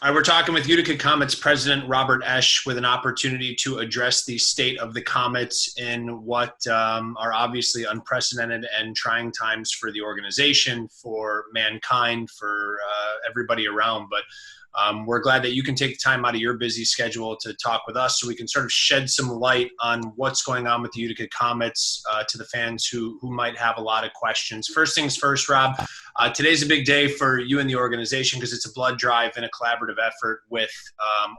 All right, we're talking with Utica Comets President Robert Esche with an opportunity to address the state of the Comets in what are obviously unprecedented and trying times for the organization, for mankind, for everybody around. But we're glad that you can take time out of your busy schedule to talk with us so we can sort of shed some light on what's going on with the Utica Comets to the fans who might have a lot of questions. First things first, Rob, today's a big day for you and the organization because it's a blood drive and a collaborative effort with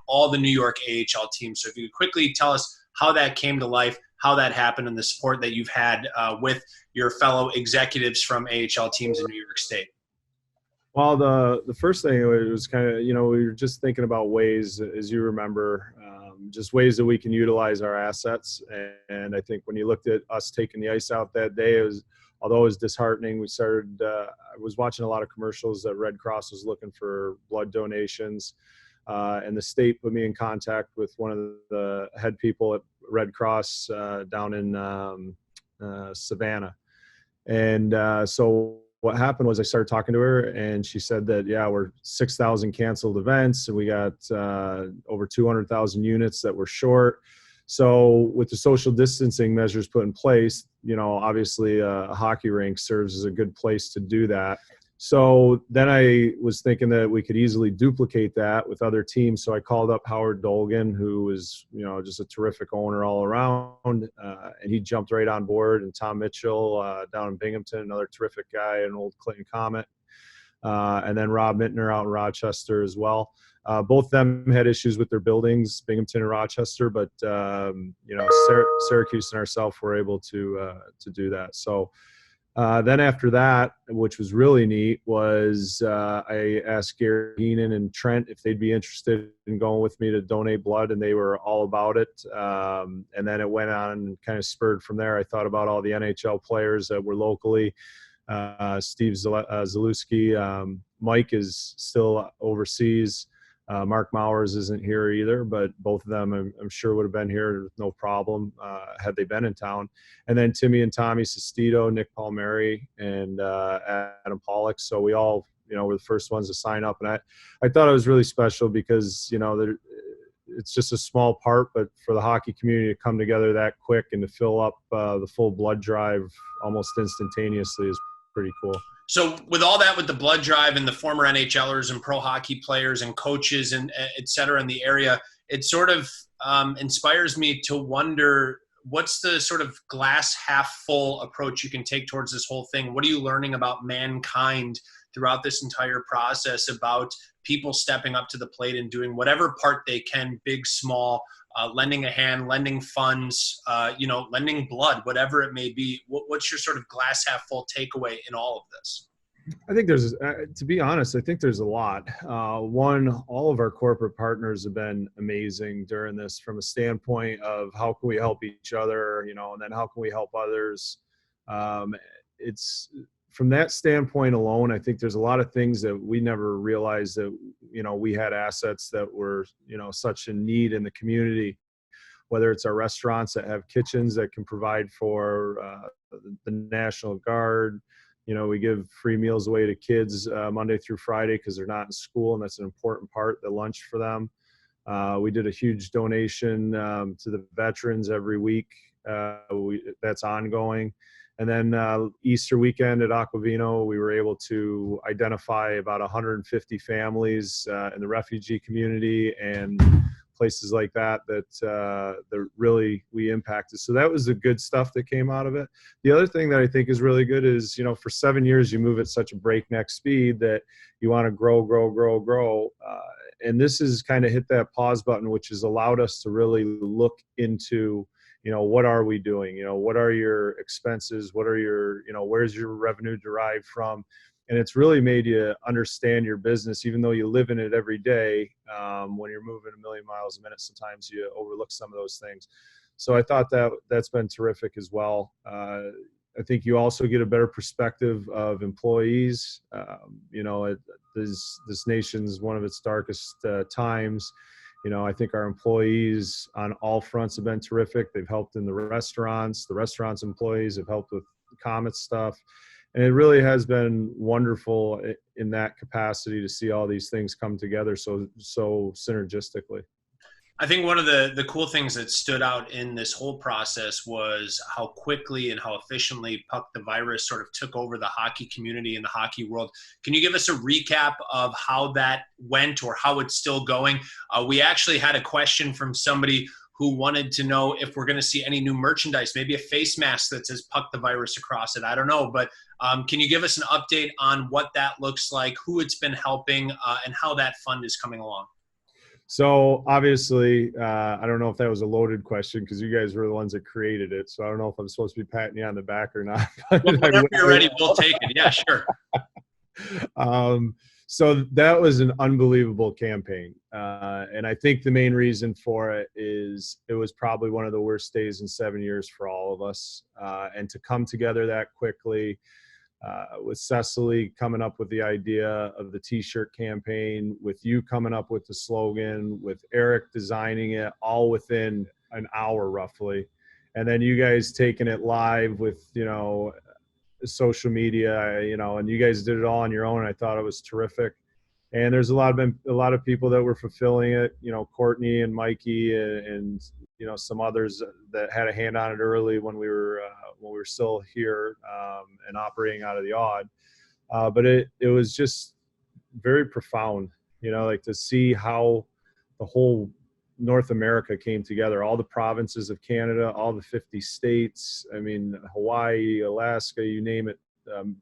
all the New York AHL teams. So if you could quickly tell us how that came to life, how that happened, and the support that you've had with your fellow executives from AHL teams in New York State. Well, the first thing was kind of, we were just thinking about ways, as you remember, just ways that we can utilize our assets. And I think when you looked at us taking the ice out that day, although it was disheartening, we started, I was watching a lot of commercials that Red Cross was looking for blood donations. And the state put me in contact with one of the head people at Red Cross down in Savannah. And so what happened was I started talking to her, and she said that, yeah, we're 6,000 canceled events, and we got over 200,000 units that were short. So with the social distancing measures put in place, obviously a hockey rink serves as a good place to do that. So then I was thinking that we could easily duplicate that with other teams. So I called up Howard Dolgan, who was, just a terrific owner all around, and he jumped right on board. And Tom Mitchell down in Binghamton, another terrific guy, an old Clinton Comet, and then Rob Mittner out in Rochester as well. Both of them had issues with their buildings, Binghamton and Rochester, but Syracuse and ourselves were able to do that. So. Then after that, which was really neat, was I asked Gary Heenan and Trent if they'd be interested in going with me to donate blood, and they were all about it. And then it went on and kind of spurred from there. I thought about all the NHL players that were locally. Steve Zalewski, Mike is still overseas. Mark Mowers isn't here either, but both of them I'm sure would have been here with no problem had they been in town. And then Timmy and Tommy Sestito, Nick Palmieri, and Adam Pollock. So we all, were the first ones to sign up. And I thought it was really special because, it's just a small part, but for the hockey community to come together that quick and to fill up the full blood drive almost instantaneously is pretty cool. So with all that, with the blood drive and the former NHLers and pro hockey players and coaches and et cetera in the area, it sort of inspires me to wonder what's the sort of glass half full approach you can take towards this whole thing? What are you learning about mankind throughout this entire process, about people stepping up to the plate and doing whatever part they can, big, small, lending a hand, lending funds, lending blood, whatever it may be. What's your sort of glass half full takeaway in all of this? I think there's, to be honest, I think there's a lot. One, all of our corporate partners have been amazing during this from a standpoint of how can we help each other, and then how can we help others. It's from that standpoint alone, I think there's a lot of things that we never realized that, we had assets that were, such in need in the community, whether it's our restaurants that have kitchens that can provide for the National Guard. We give free meals away to kids Monday through Friday because they're not in school, and that's an important part, the lunch for them. We did a huge donation to the veterans every week. That's ongoing. And then Easter weekend at Aquavino, we were able to identify about 150 families in the refugee community and places like that really we impacted. So that was the good stuff that came out of it. The other thing that I think is really good is, for 7 years, you move at such a breakneck speed that you want to grow. And this has kind of hit that pause button, which has allowed us to really look into, what are we doing? What are your expenses? What are your, where's your revenue derived from? And it's really made you understand your business, even though you live in it every day. When you're moving a million miles a minute, sometimes you overlook some of those things. So I thought that's been terrific as well. I think you also get a better perspective of employees. This nation's one of its darkest times. I think our employees on all fronts have been terrific. They've helped in the restaurants. The restaurants employees have helped with the Comets stuff. And it really has been wonderful in that capacity to see all these things come together so synergistically. I think one of the cool things that stood out in this whole process was how quickly and how efficiently Puck the Virus sort of took over the hockey community and the hockey world. Can you give us a recap of how that went or how it's still going? We actually had a question from somebody who wanted to know if we're going to see any new merchandise, maybe a face mask that says Puck the Virus across it. I don't know, but can you give us an update on what that looks like, who it's been helping, and how that fund is coming along? So obviously, I don't know if that was a loaded question because you guys were the ones that created it. So I don't know if I'm supposed to be patting you on the back or not. Well, whenever you're ready, we'll take it. Yeah, sure. So that was an unbelievable campaign. And I think the main reason for it is it was probably one of the worst days in 7 years for all of us. And to come together that quickly, with Cecily coming up with the idea of the T-shirt campaign, with you coming up with the slogan, with Eric designing it, all within an hour roughly, and then you guys taking it live with social media, and you guys did it all on your own. I thought it was terrific, and there's a lot of people that were fulfilling it. Courtney and Mikey and some others that had a hand on it early when we were still here and operating out of the odd. But it was just very profound, like to see how the whole North America came together, all the provinces of Canada, all the 50 states. I mean, Hawaii, Alaska, you name it.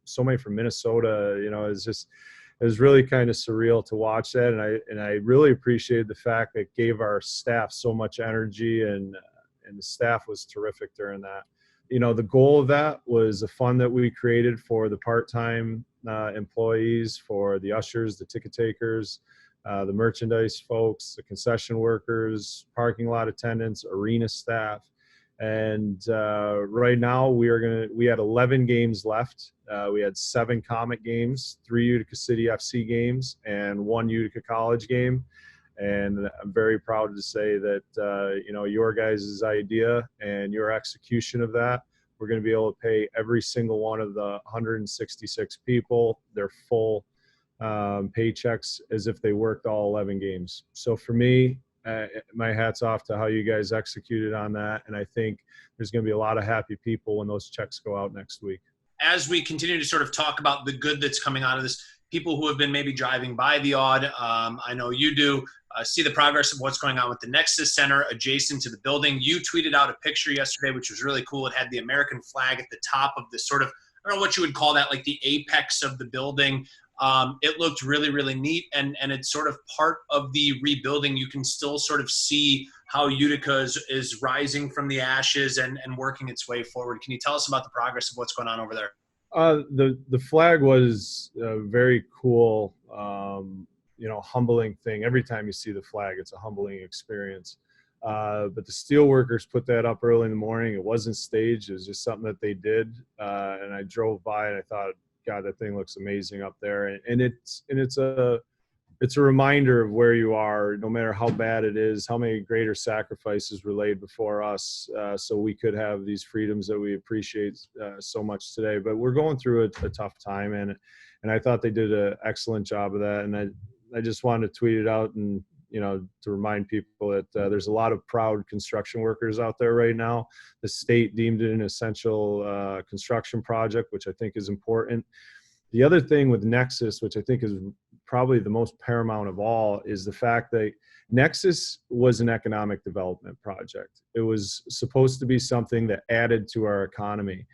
So many from Minnesota. It was really kind of surreal to watch that, and I really appreciated the fact that it gave our staff so much energy, and the staff was terrific during that. The goal of that was a fund that we created for the part-time employees, for the ushers, the ticket takers, the merchandise folks, the concession workers, parking lot attendants, arena staff. And right now we had 11 games left. We had 7 Comet games, 3 Utica City FC games, and 1 Utica College game. And I'm very proud to say that, your guys' idea and your execution of that, we're going to be able to pay every single one of the 166 people their full paychecks as if they worked all 11 games. So for me, my hat's off to how you guys executed on that. And I think there's going to be a lot of happy people when those checks go out next week. As we continue to sort of talk about the good that's coming out of this, people who have been maybe driving by the odd, I know you do, see the progress of what's going on with the Nexus Center adjacent to the building. You tweeted out a picture yesterday, which was really cool. It had the American flag at the top of this sort of, I don't know what you would call that, like the apex of the building. It looked really, really neat, and it's sort of part of the rebuilding. You can still sort of see how Utica is rising from the ashes and working its way forward. Can you tell us about the progress of what's going on over there? The flag was a very cool, humbling thing. Every time you see the flag, it's a humbling experience. But the steel workers put that up early in the morning. It wasn't staged. It was just something that they did. And I drove by and I thought, God, that thing looks amazing up there. And it's a reminder of where you are, no matter how bad it is, how many greater sacrifices were laid before us, so we could have these freedoms that we appreciate so much today. But we're going through a tough time, and I thought they did an excellent job of that. And I just wanted to tweet it out and to remind people that there's a lot of proud construction workers out there right now. The state deemed it an essential construction project, which I think is important. The other thing with Nexus, which I think is probably the most paramount of all, is the fact that Nexus was an economic development project. It was supposed to be something that added to our economy.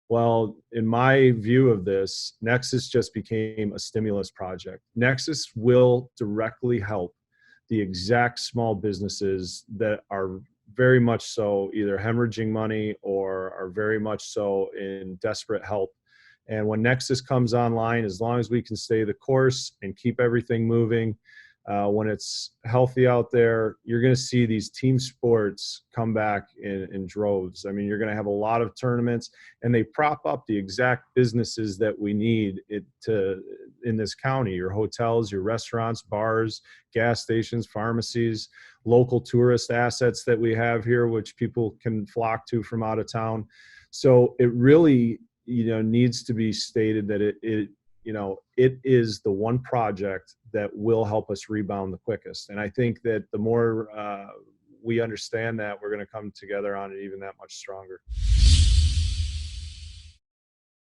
Well, in my view of this, Nexus just became a stimulus project. Nexus will directly help the exact small businesses that are very much so either hemorrhaging money or are very much so in desperate help. And when Nexus comes online, as long as we can stay the course and keep everything moving, when it's healthy out there, you're going to see these team sports come back in droves. I mean, you're going to have a lot of tournaments, and they prop up the exact businesses that we need in this county: your hotels, your restaurants, bars, gas stations, pharmacies, local tourist assets that we have here, which people can flock to from out of town. So it really needs to be stated that it is the one project that will help us rebound the quickest. And I think that the more we understand that, we're going to come together on it even that much stronger.